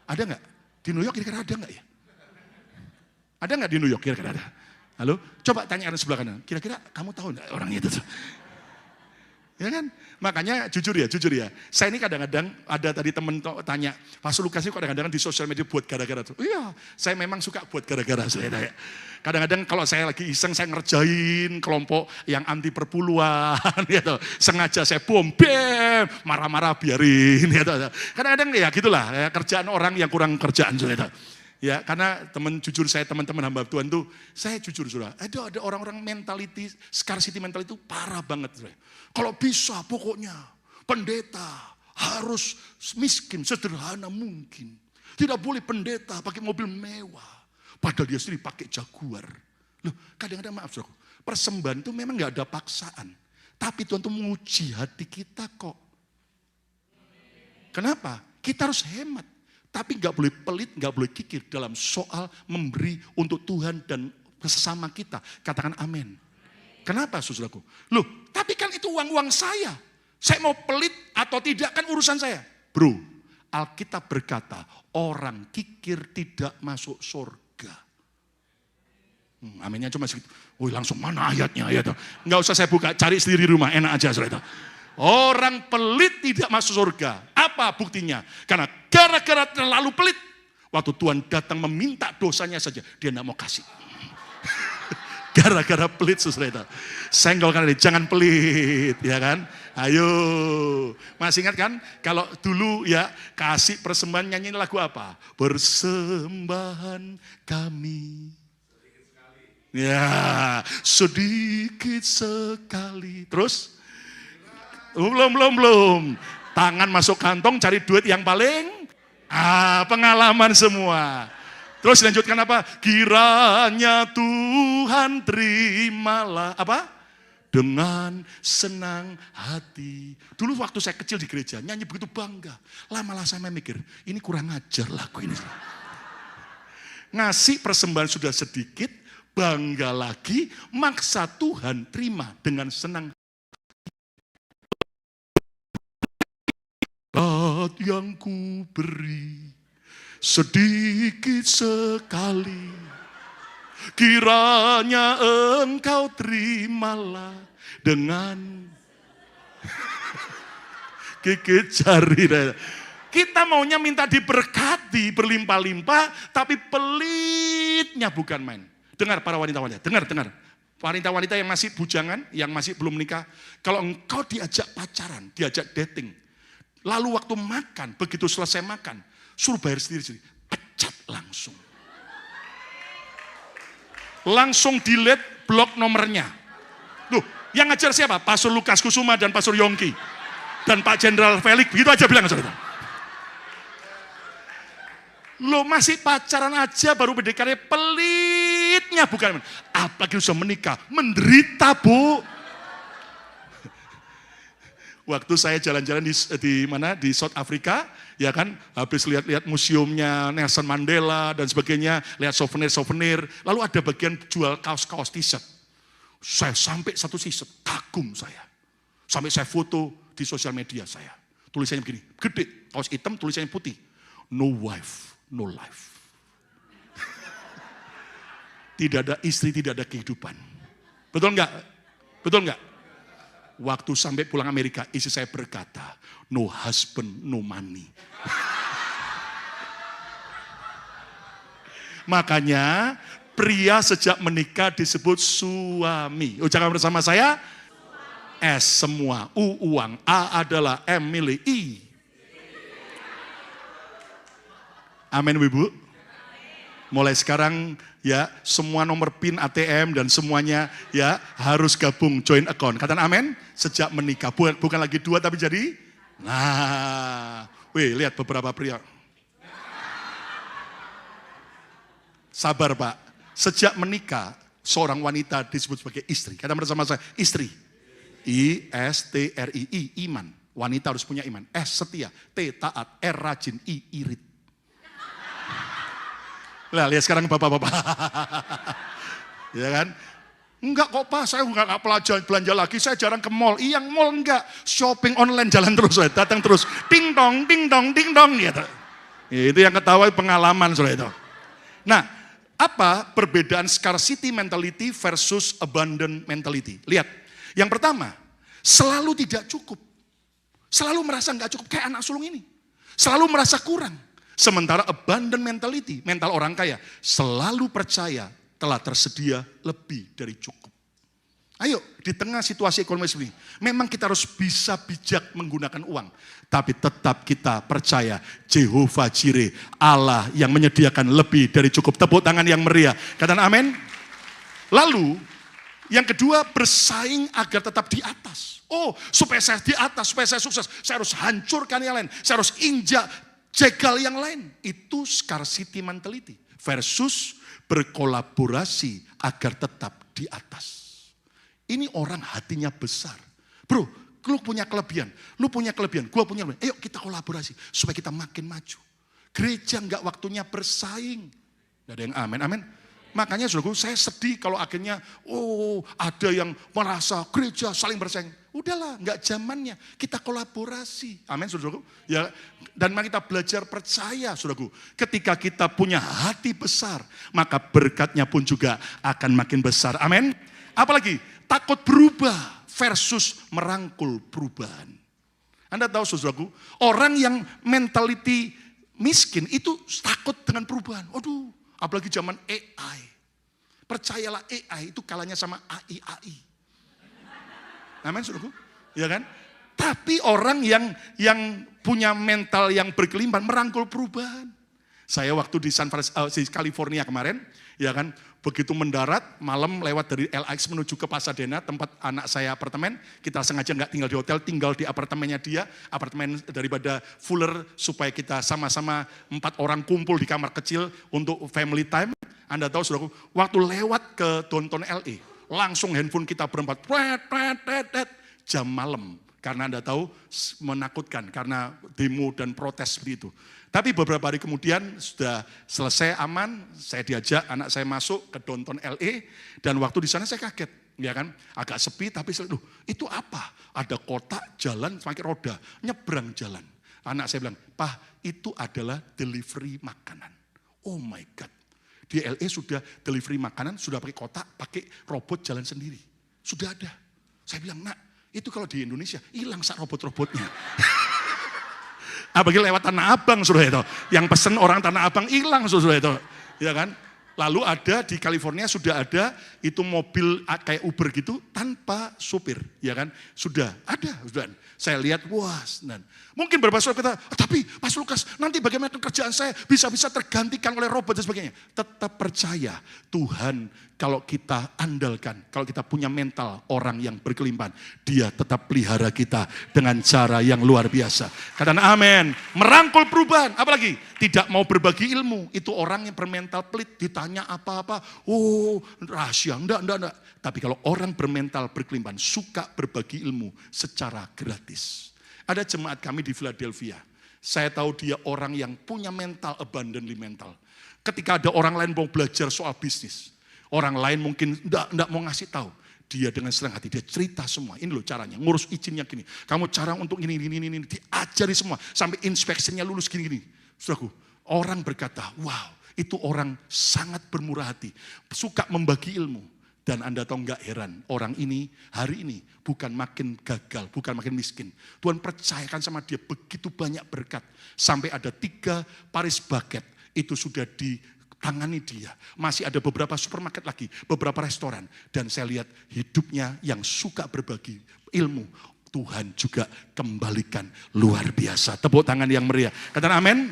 Ada nggak? Di New York kira-kira ada nggak ya? Ada nggak di New York kira-kira ada? Halo? Coba tanya orang sebelah kanan. Kira-kira kamu tahu nggak orang itu? Ya kan? Makanya jujur ya. Saya ini kadang-kadang ada tadi temen tanya, Pastor Lukas ini kadang-kadang di sosial media buat gara-gara tuh. Iya, saya memang suka buat gara-gara. Kadang-kadang kalau saya lagi iseng, saya ngerjain kelompok yang anti perpuluhan, gitu. Sengaja saya bom, marah-marah biarin. Gitu. Kadang-kadang ya gitulah, ya, kerjaan orang yang kurang kerjaan. Gitu. Ya, karena teman-teman hamba Tuhan tuh, saya jujur saudara, ada orang-orang mentality, scarcity mentality itu parah banget. Saudara. Kalau bisa pokoknya pendeta harus miskin sederhana mungkin. Tidak boleh pendeta pakai mobil mewah. Padahal dia sendiri pakai Jaguar. Loh, kadang-kadang maaf saudara, persembahan itu memang gak ada paksaan. Tapi Tuhan tuh menguji hati kita kok. Kenapa? Kita harus hemat. Tapi gak boleh pelit, gak boleh kikir dalam soal memberi untuk Tuhan dan sesama kita. Katakan amin. Kenapa saudaraku? Loh, tapi kan itu uang-uang saya. Saya mau pelit atau tidak kan urusan saya. Bro, Alkitab berkata, orang kikir tidak masuk surga. Aminnya cuma segitu. Woi langsung mana ayatnya? Nggak usah saya buka, cari sendiri di rumah, enak aja saudara. Orang pelit tidak masuk surga. Apa buktinya? Karena gara-gara terlalu pelit. Waktu Tuhan datang meminta dosanya saja, dia tidak mau kasih. Gara-gara pelit saudara. Senggol kan, jangan pelit, ya kan? Ayo, masih ingat kan? Kalau dulu ya kasih persembahan nyanyi lagu apa? Persembahan kami. Ya, sedikit sekali. Terus? Belum. Tangan masuk kantong cari duit yang paling pengalaman semua. Terus dilanjutkan apa? Kiranya Tuhan terimalah apa? Dengan senang hati. Dulu waktu saya kecil di gereja nyanyi begitu bangga. Lama-lama saya mikir, ini kurang ajar lagu ini. Ngasih persembahan sudah sedikit, bangga lagi, maksa Tuhan terima dengan senang. Yang ku beri sedikit sekali, kiranya engkau terimalah dengan gigit jari. Kita maunya minta diberkati berlimpah-limpah, tapi pelitnya bukan main. Dengar para wanita-wanita, dengar. Wanita-wanita yang masih bujangan, yang masih belum menikah, kalau engkau diajak pacaran, diajak dating, lalu waktu makan, begitu selesai makan, suruh bayar sendiri-sendiri, pecat langsung. Langsung delete blok nomornya. Loh, yang ngajar siapa? Pastor Lukas Kusuma dan Pastor Yongki. Dan Pak Jenderal Felix, begitu aja bilang. Loh, masih pacaran aja baru PDKT, pelitnya bukan. Apalagi sudah menikah, menderita bu. Waktu saya jalan-jalan di South Africa, ya kan, habis lihat-lihat museumnya Nelson Mandela dan sebagainya, lihat souvenir, lalu ada bagian jual kaos-kaos t-shirt. Saya sampai satu t-shirt, kagum saya. Sampai saya foto di sosial media saya. Tulisannya begini, gede, kaos hitam, tulisannya putih. No wife, no life. Tidak ada istri, tidak ada kehidupan. Betul enggak? Betul enggak? Waktu sampai pulang Amerika, istri saya berkata, no husband, no money. Makanya pria sejak menikah disebut suami. Ucapkan bersama saya, S semua, U uang, A adalah, M milih, I. Amin Ibu. Mulai sekarang ya semua nomor PIN ATM dan semuanya ya harus gabung join account. Katakan amin. Sejak menikah bukan lagi dua tapi jadi. Nah, lihat beberapa pria. Sabar Pak. Sejak menikah seorang wanita disebut sebagai istri. Katakan bersama saya istri. I-S-T-R-I-I iman. Wanita harus punya iman. S setia. T taat. R rajin. I irit. Lah lihat sekarang bapak-bapak. Ya kan? Enggak kok Pak, saya enggak belanja lagi, saya jarang ke mall. Iya mall enggak, shopping online jalan terus, datang terus. Ding dong gitu. Ya, itu yang ketawa pengalaman soal itu. Nah, apa perbedaan scarcity mentality versus abundant mentality? Lihat, yang pertama, selalu tidak cukup. Selalu merasa enggak cukup, kayak anak sulung ini. Selalu merasa kurang. Sementara abundant mentality, mental orang kaya, selalu percaya telah tersedia lebih dari cukup. Ayo, di tengah situasi ekonomi seperti ini, memang kita harus bisa bijak menggunakan uang. Tapi tetap kita percaya Jehovah Jireh, Allah yang menyediakan lebih dari cukup. Tepuk tangan yang meriah. Katakan amin. Lalu, yang kedua bersaing agar tetap di atas. Oh, supaya saya di atas, supaya saya sukses, saya harus hancurkan yang lain. Saya harus injak jegal yang lain. Itu scarcity mentality versus berkolaborasi agar tetap di atas. Ini orang hatinya besar. Bro, lu punya kelebihan, gua punya kelebihan. Ayo kita kolaborasi supaya kita makin maju. Gereja enggak waktunya bersaing. Enggak ada yang amin, amin. Makanya saudaraku, saya sedih kalau akhirnya ada yang merasa gereja saling bersaing. Udahlah, enggak zamannya. Kita kolaborasi. Amin, saudaraku. Ya, dan mari kita belajar percaya, saudaraku. Ketika kita punya hati besar, maka berkatnya pun juga akan makin besar. Amin. Apalagi takut berubah versus merangkul perubahan. Anda tahu, saudaraku, orang yang mentality miskin itu takut dengan perubahan. Waduh. Apalagi zaman AI. Percayalah AI itu kalahnya sama AI. Amin, saudaraku. Ya kan? Tapi orang yang punya mental yang berkelimpahan merangkul perubahan. Saya waktu di di California kemarin, ya kan, begitu mendarat malam lewat dari LAX menuju ke Pasadena, tempat anak saya apartemen, kita sengaja nggak tinggal di hotel, tinggal di apartemennya dia, apartemen daripada Fuller, supaya kita sama-sama 4 orang kumpul di kamar kecil untuk family time. Anda tahu, saudaraku, waktu lewat ke downtown LA, langsung handphone kita berempat, jam malam. Karena Anda tahu menakutkan, karena demo dan protes begitu. Tapi beberapa hari kemudian sudah selesai aman, saya diajak anak saya masuk ke downtown LA, dan waktu di sana saya kaget, ya kan, agak sepi tapi itu apa? Ada kotak jalan pakai roda, nyebrang jalan. Anak saya bilang, "Pak, itu adalah delivery makanan." Oh my God, di LA sudah delivery makanan, sudah pakai kotak, pakai robot jalan sendiri, sudah ada. Saya bilang, "Nak, itu kalau di Indonesia hilang sak robot-robotnya." Apalagi lewat Tanah Abang, saudara itu. Yang pesen orang Tanah Abang hilang, saudara itu. Ya kan? Lalu ada di California sudah ada itu mobil kayak Uber gitu tanpa supir, ya kan? Sudah ada, sudah. Saya lihat, wah, mungkin beberapa saudara kata, tapi Mas Lukas, nanti bagaimana kerjaan saya bisa-bisa tergantikan oleh robot dan sebagainya. Tetap percaya Tuhan, kalau kita andalkan, kalau kita punya mental orang yang berkelimpahan, dia tetap pelihara kita dengan cara yang luar biasa. Katakan amin. Merangkul perubahan, apalagi tidak mau berbagi ilmu. Itu orang yang bermental pelit, ditanya apa-apa, rahasia, enggak. Tapi kalau orang bermental berkelimpahan, suka berbagi ilmu secara gratis. Ada jemaat kami di Philadelphia, saya tahu dia orang yang punya mental, abundantly mental. Ketika ada orang lain mau belajar soal bisnis, orang lain mungkin enggak mau ngasih tahu. Dia dengan senang hati, dia cerita semua. Ini loh caranya, ngurus izinnya gini. Kamu cara untuk ini, diajari semua. Sampai inspeksinya lulus gini. Saudaraku, orang berkata, wow, itu orang sangat bermurah hati. Suka membagi ilmu. Dan Anda tahu enggak heran, orang ini hari ini bukan makin gagal, bukan makin miskin. Tuhan percayakan sama dia begitu banyak berkat. Sampai ada 3 Paris Baguette, itu sudah ditangani dia. Masih ada beberapa supermarket lagi, beberapa restoran. Dan saya lihat hidupnya yang suka berbagi ilmu, Tuhan juga kembalikan luar biasa. Tepuk tangan yang meriah. Katakan amin.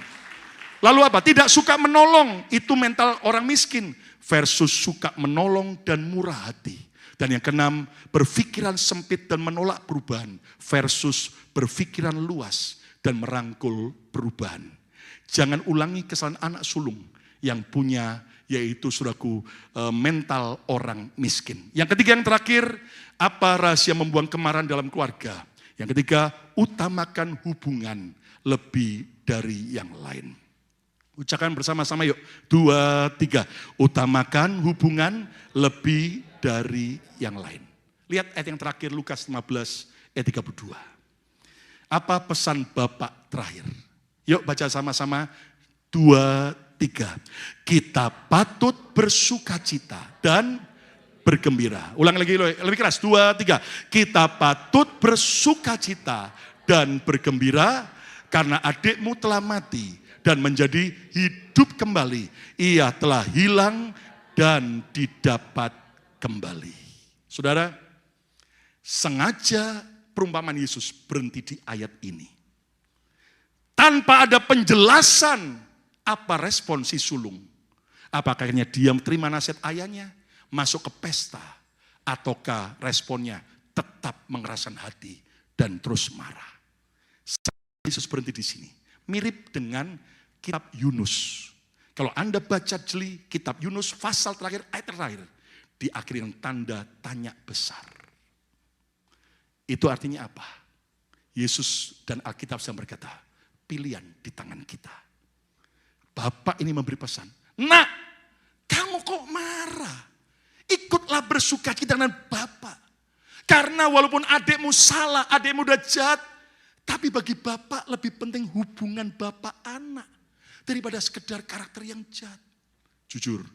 Lalu apa? Tidak suka menolong, itu mental orang miskin. Versus suka menolong dan murah hati. Dan yang keenam, berpikiran sempit dan menolak perubahan. Versus berpikiran luas dan merangkul perubahan. Jangan ulangi kesalahan anak sulung yang punya, yaitu saudaraku, mental orang miskin. Yang ketiga, yang terakhir, apa rahasia membuang kemarahan dalam keluarga? Yang ketiga, utamakan hubungan lebih dari yang lain. Ucapkan bersama-sama yuk, 2, 3. Utamakan hubungan lebih dari yang lain. Lihat ayat yang terakhir, Lukas 15 ayat 32. Apa pesan Bapak terakhir? Yuk baca sama-sama, 2, 3. Kita patut bersukacita dan bergembira. Ulang lagi lebih keras, 2, 3. Kita patut bersukacita dan bergembira karena adikmu telah mati dan menjadi hidup kembali. Ia telah hilang dan didapat kembali. Saudara, sengaja perumpamaan Yesus berhenti di ayat ini. Tanpa ada penjelasan apa respon si sulung. Apakah dia terima nasihat ayahnya, masuk ke pesta, ataukah responnya tetap mengeraskan hati dan terus marah. Yesus berhenti di sini. Mirip dengan kitab Yunus. Kalau Anda baca jeli kitab Yunus, pasal terakhir, ayat terakhir, diakhiri dengan tanda tanya besar. Itu artinya apa? Yesus dan Alkitab sedang berkata, pilihan di tangan kita. Bapak ini memberi pesan, nak, kamu kok marah? bersuka cita dengan Bapak. Karena walaupun adikmu salah, adikmu udah jahat, tapi bagi Bapak lebih penting hubungan Bapak anak daripada sekedar karakter yang jahat. Jujur,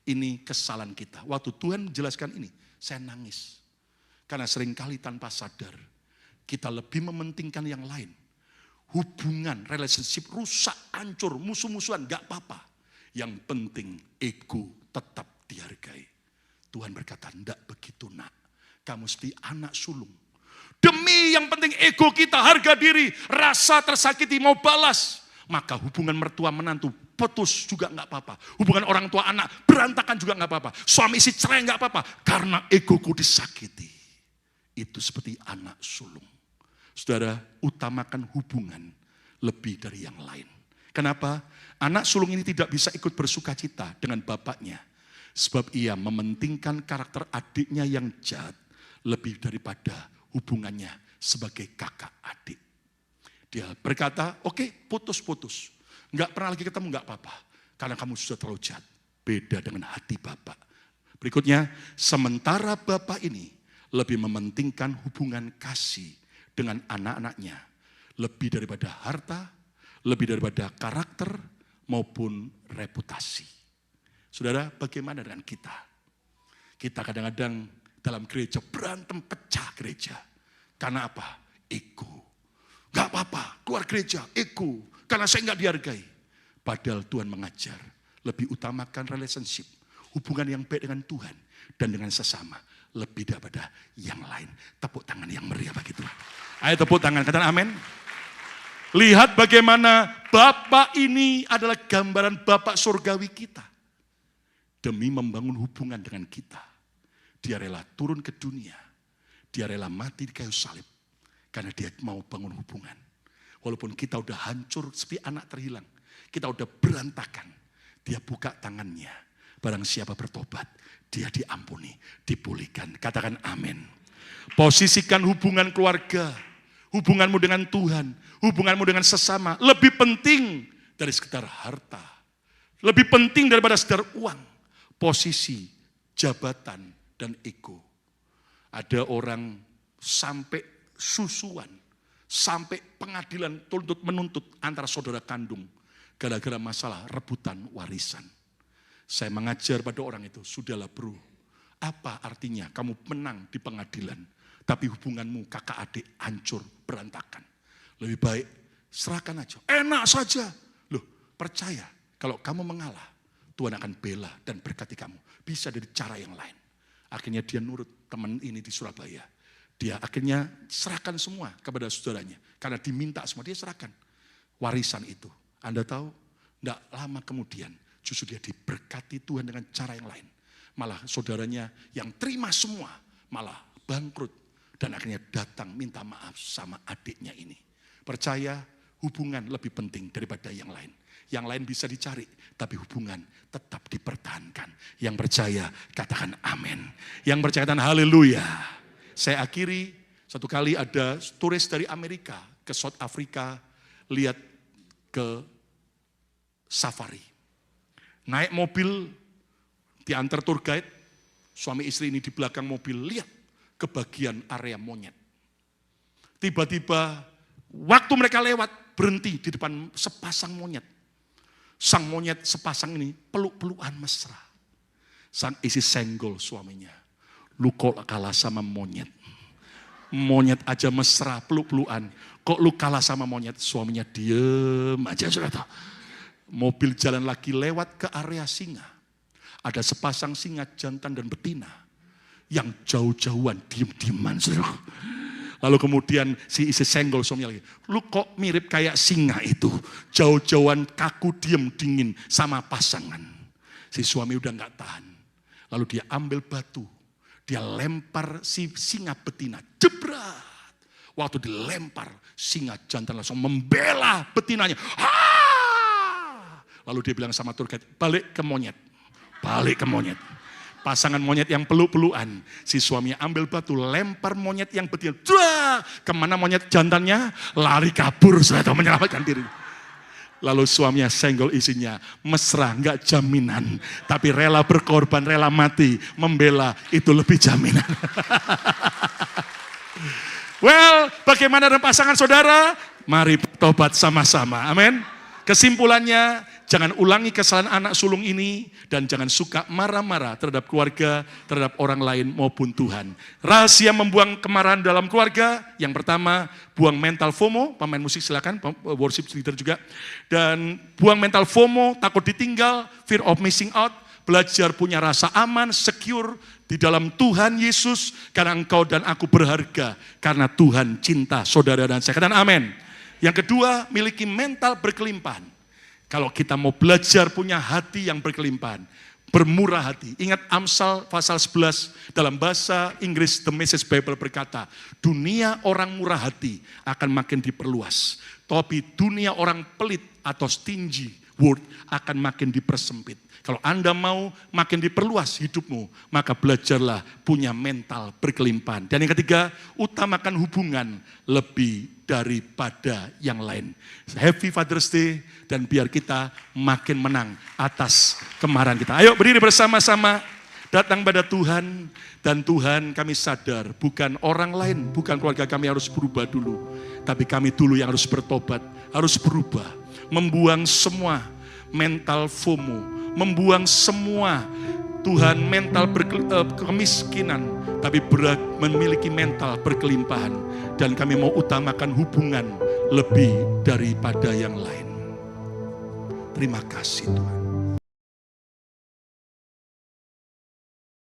ini kesalahan kita. Waktu Tuhan menjelaskan ini, saya nangis. Karena seringkali tanpa sadar, kita lebih mementingkan yang lain. Hubungan, relationship rusak, hancur, musuh-musuhan, gak apa-apa. Yang penting ego tetap dihargai. Tuhan berkata, enggak begitu nak. Kamu mesti anak sulung. Demi yang penting ego kita, harga diri, rasa tersakiti, mau balas. Maka hubungan mertua menantu putus juga enggak apa-apa. Hubungan orang tua anak berantakan juga enggak apa-apa. Suami istri cerai enggak apa-apa. Karena egoku disakiti. Itu seperti anak sulung. Saudara, utamakan hubungan lebih dari yang lain. Kenapa? Anak sulung ini tidak bisa ikut bersuka cita dengan bapaknya. Sebab ia mementingkan karakter adiknya yang jahat lebih daripada hubungannya sebagai kakak adik. Dia berkata, oke, putus-putus. Enggak pernah lagi ketemu, enggak apa-apa. Karena kamu sudah terlalu jahat. Beda dengan hati Bapak. Berikutnya, sementara Bapak ini lebih mementingkan hubungan kasih dengan anak-anaknya. Lebih daripada harta, lebih daripada karakter, maupun reputasi. Saudara, bagaimana dengan kita? Kita kadang-kadang dalam gereja berantem, pecah gereja. Karena apa? Ego. Gak apa-apa, keluar gereja, ego. Karena saya gak dihargai. Padahal Tuhan mengajar, lebih utamakan relationship. Hubungan yang baik dengan Tuhan dan dengan sesama. Lebih daripada yang lain. Tepuk tangan yang meriah bagi Tuhan. Ayo tepuk tangan, katakan amin. Lihat bagaimana Bapak ini adalah gambaran Bapak surgawi kita. Demi membangun hubungan dengan kita. Dia rela turun ke dunia. Dia rela mati di kayu salib. Karena dia mau bangun hubungan. Walaupun kita udah hancur seperti anak terhilang. Kita udah berantakan. Dia buka tangannya. Barang siapa bertobat, dia diampuni, dipulihkan. Katakan amin. Posisikan hubungan keluarga. Hubunganmu dengan Tuhan. Hubunganmu dengan sesama. Lebih penting dari sekedar harta. Lebih penting daripada sekedar uang. Posisi, jabatan, dan ego. Ada orang sampai susuan, sampai pengadilan tuntut menuntut antara saudara kandung. Gara-gara masalah rebutan warisan. Saya mengajar pada orang itu, sudahlah bro, apa artinya kamu menang di pengadilan, tapi hubunganmu kakak adik hancur, berantakan. Lebih baik serahkan aja, enak saja. Loh, percaya kalau kamu mengalah, Tuhan akan bela dan berkati kamu. Bisa dari cara yang lain. Akhirnya dia nurut teman ini di Surabaya. Dia akhirnya serahkan semua kepada saudaranya. Karena diminta semua, dia serahkan warisan itu. Anda tahu, tidak lama kemudian justru dia diberkati Tuhan dengan cara yang lain. Malah saudaranya yang terima semua, malah bangkrut. Dan akhirnya datang minta maaf sama adiknya ini. Percaya hubungan lebih penting daripada yang lain. Yang lain bisa dicari, tapi hubungan tetap dipertahankan. Yang percaya, katakan amin. Yang percaya, katakan haleluya. Saya akhiri, satu kali ada turis dari Amerika ke South Africa, lihat ke safari. Naik mobil, diantar tour guide, suami istri ini di belakang mobil, lihat ke bagian area monyet. Tiba-tiba, waktu mereka lewat, berhenti di depan sepasang monyet. Sang monyet sepasang ini peluk-pelukan mesra. Sang istri senggol suaminya. Lu kok kalah sama monyet? Monyet aja mesra, peluk-pelukan. Kok lu kalah sama monyet? Suaminya diem aja. Saudara. Mobil jalan lagi lewat ke area singa. Ada sepasang singa jantan dan betina. Yang jauh-jauhan, diem-dieman. Saudara. Lalu kemudian si istri senggol suaminya lagi. Lu kok mirip kayak singa itu. Jauh-jauhan kaku diem dingin sama pasangan. Si suami udah gak tahan. Lalu dia ambil batu. Dia lempar si singa betina. Jebrat. Waktu dilempar singa jantan langsung membela betinanya. Lalu dia bilang sama tour guide, balik ke monyet. Balik ke monyet. Pasangan monyet yang peluk-pelukan. Si suaminya ambil batu, lempar monyet yang betina. Kemana monyet jantannya? Lari kabur, sudah menyelamatkan diri. Lalu suaminya senggol isinya, mesra, enggak jaminan. Tapi rela berkorban, rela mati, membela, itu lebih jaminan. Well, bagaimana dengan pasangan saudara? Mari tobat sama-sama, amin. Kesimpulannya, jangan ulangi kesalahan anak sulung ini, dan jangan suka marah-marah terhadap keluarga, terhadap orang lain maupun Tuhan. Rahasia membuang kemarahan dalam keluarga, yang pertama, buang mental FOMO, pemain musik silakan, worship leader juga. Dan buang mental FOMO, takut ditinggal, fear of missing out, belajar punya rasa aman, secure di dalam Tuhan Yesus, karena engkau dan aku berharga, karena Tuhan cinta saudara dan saya. Katakan amin. Yang kedua, miliki mental berkelimpahan. Kalau kita mau belajar punya hati yang berkelimpahan, bermurah hati. Ingat Amsal pasal 11 dalam bahasa Inggris The Message Bible berkata, dunia orang murah hati akan makin diperluas. Tapi dunia orang pelit atau stingy word akan makin dipersempit. Kalau Anda mau makin diperluas hidupmu, maka belajarlah punya mental berkelimpahan. Dan yang ketiga, utamakan hubungan lebih daripada yang lain. Happy Father's Day, dan biar kita makin menang atas kemarahan kita. Ayo berdiri bersama-sama, datang pada Tuhan, dan Tuhan kami sadar, bukan orang lain, bukan keluarga kami harus berubah dulu, tapi kami dulu yang harus bertobat, harus berubah, membuang semua mental FOMO, membuang semua Tuhan mental kemiskinan, tapi memiliki mental berkelimpahan, dan kami mau utamakan hubungan lebih daripada yang lain. Terima kasih Tuhan.